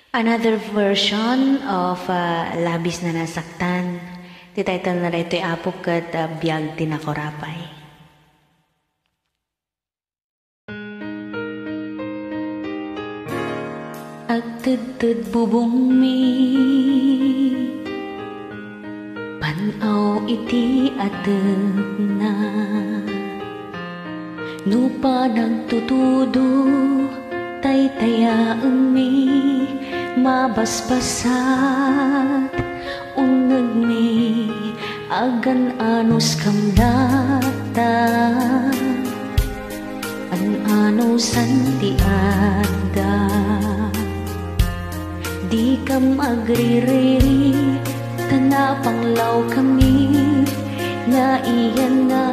Another version of Labis na Nasaktan. Ti title na rito ay apok kat biyag tinakorapay. Agtudtud bubong mi panaw iti ateg na nupa nagtutudo taytayaem mi mabasbasat uneg mi agan anus kamdata an anusan ti adda di kam agririri tanapanglaw kami na iyan na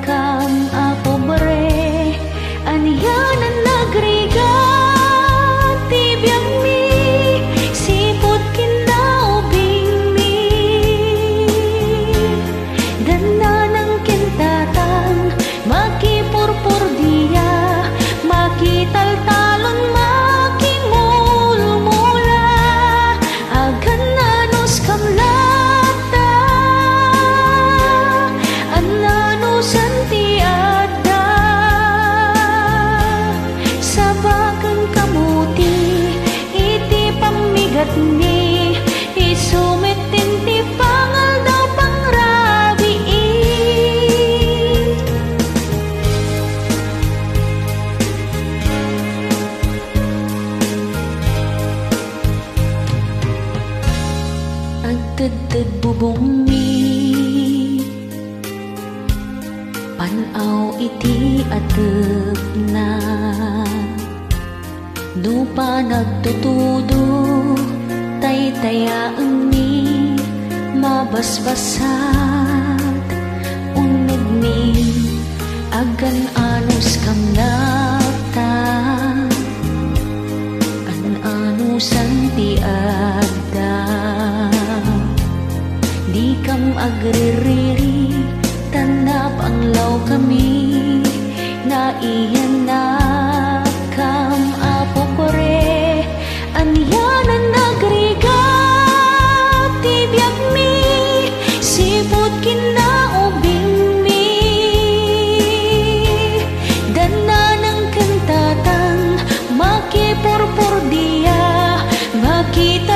kam apobre aniyanan nagriga tibiyang mi sipot kinaubing mi dana ng kintatang makipurpur diya makitaltalon makimulmula agan nanos kamlata ananusan ti adda sabagan kamuti iti pamigat ni isumitin ti pangal daw pangrabi agtudtud bubong mi panaw iti ateg na nupa nagtutudo taytayaem mi mabasbasat uneg mi agan anus kamnata an anusan ti adda di kam agririri tanap ang law kami na iyan na kam apokore anyanan nagriga tibiyag mi sipot kinaubing mi dana ng kantatang makipurpur diya makita